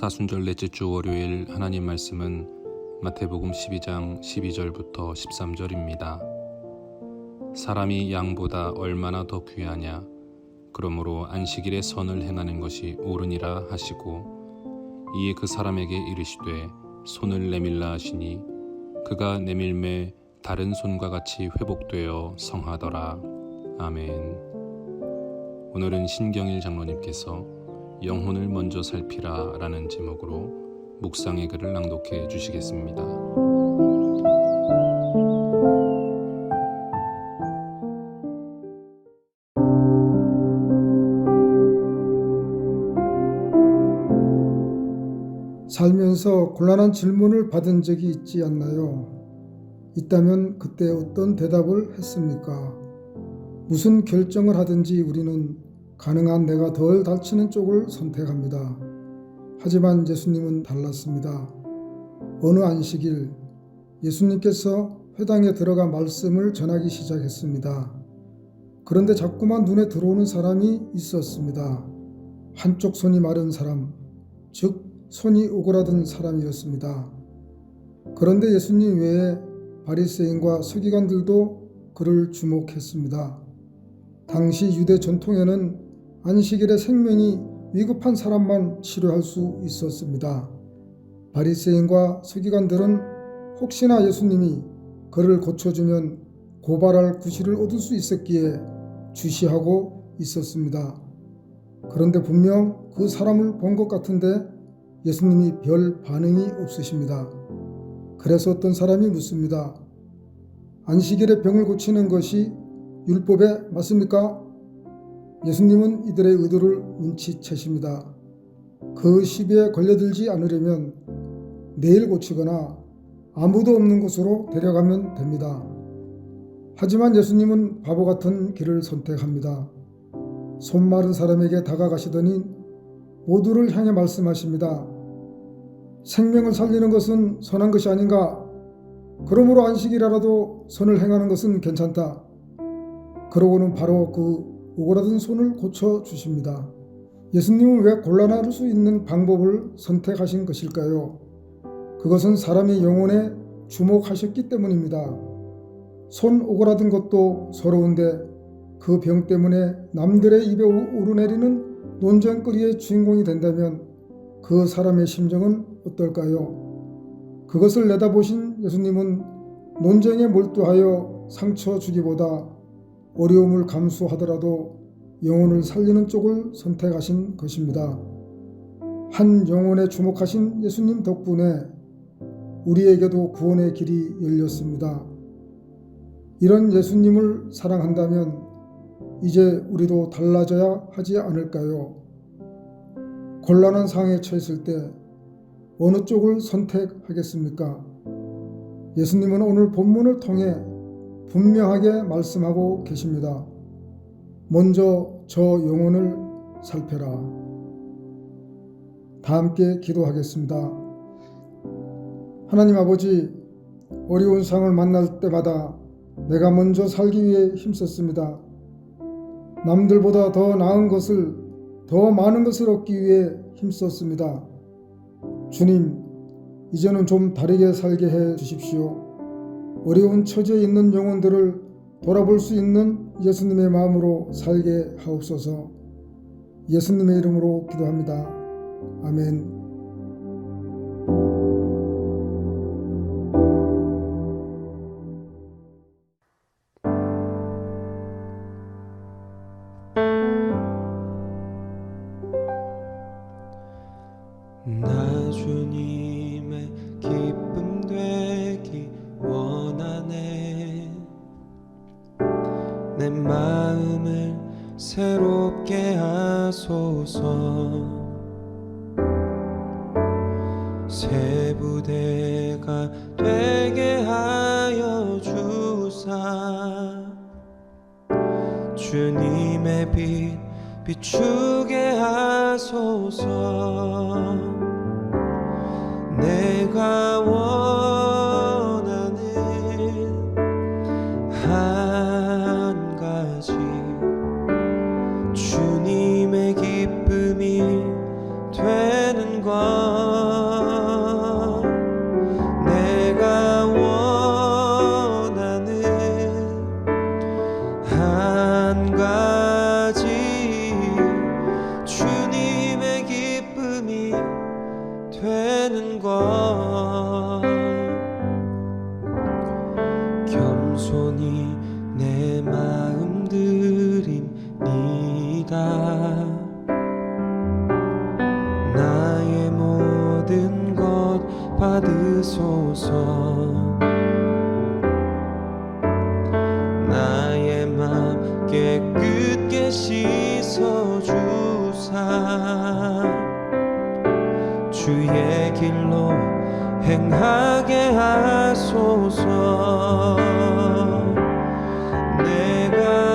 사순절 넷째 주 월요일 하나님 말씀은 마태복음 12장 12절부터 13절입니다. 사람이 양보다 얼마나 더 귀하냐? 그러므로 안식일에 선을 행하는 것이 옳으니라 하시고, 이에 그 사람에게 이르시되 손을 내밀라 하시니 그가 내밀매 다른 손과 같이 회복되어 성하더라. 아멘. 오늘은 신경일 장로님께서 영혼을 먼저 살피라 라는 제목으로 묵상의 글을 낭독해 주시겠습니다. 살면서 곤란한 질문을 받은 적이 있지 않나요? 있다면 그때 어떤 대답을 했습니까? 무슨 결정을 하든지 우리는 가능한 내가 덜 다치는 쪽을 선택합니다. 하지만 예수님은 달랐습니다. 어느 안식일 예수님께서 회당에 들어가 말씀을 전하기 시작했습니다. 그런데 자꾸만 눈에 들어오는 사람이 있었습니다. 한쪽 손이 마른 사람, 즉 손이 오그라든 사람이었습니다. 그런데 예수님 외에 바리새인과 서기관들도 그를 주목했습니다. 당시 유대 전통에는 안식일에 생명이 위급한 사람만 치료할 수 있었습니다. 바리새인과 서기관들은 혹시나 예수님이 그를 고쳐주면 고발할 구실을 얻을 수 있었기에 주시하고 있었습니다. 그런데 분명 그 사람을 본 것 같은데 예수님이 별 반응이 없으십니다. 그래서 어떤 사람이 묻습니다. 안식일에 병을 고치는 것이 율법에 맞습니까? 예수님은 이들의 의도를 눈치채십니다. 그 시비에 걸려들지 않으려면 내일 고치거나 아무도 없는 곳으로 데려가면 됩니다. 하지만 예수님은 바보 같은 길을 선택합니다. 손 마른 사람에게 다가가시더니 모두를 향해 말씀하십니다. 생명을 살리는 것은 선한 것이 아닌가? 그러므로 안식일이라도 선을 행하는 것은 괜찮다. 그러고는 바로 그 오그라든 손을 고쳐주십니다. 예수님은 왜 곤란할 수 있는 방법을 선택하신 것일까요? 그것은 사람의 영혼에 주목하셨기 때문입니다. 손 오그라든 것도 서러운데 그 병 때문에 남들의 입에 오르내리는 논쟁거리의 주인공이 된다면 그 사람의 심정은 어떨까요? 그것을 내다보신 예수님은 논쟁에 몰두하여 상처 주기보다 어려움을 감수하더라도 영혼을 살리는 쪽을 선택하신 것입니다. 한 영혼에 주목하신 예수님 덕분에 우리에게도 구원의 길이 열렸습니다. 이런 예수님을 사랑한다면 이제 우리도 달라져야 하지 않을까요? 곤란한 상황에 처했을 때 어느 쪽을 선택하겠습니까? 예수님은 오늘 본문을 통해 분명하게 말씀하고 계십니다. 먼저 저 영혼을 살펴라. 다 함께 기도하겠습니다. 하나님 아버지, 어려운 상황을 만날 때마다 내가 먼저 살기 위해 힘썼습니다. 남들보다 더 나은 것을, 더 많은 것을 얻기 위해 힘썼습니다. 주님, 이제는 좀 다르게 살게 해 주십시오. 어려운 처지에 있는 영혼들을 돌아볼 수 있는 예수님의 마음으로 살게 하옵소서. 예수님의 이름으로 기도합니다. 아멘. 나 주님의 기쁨 되기 원하네. 내 마음을 새롭게 하소서. 새 부대가 되게 하여 주사. 주님의 빛 비추게 하소서. 내가 원하는 한 가지, 주님의 기쁨이 되는 것. 나의 모든 것 받으소서. 나의 맘 깨끗게 씻어주사 주의 길로 행하게 하소서. 내가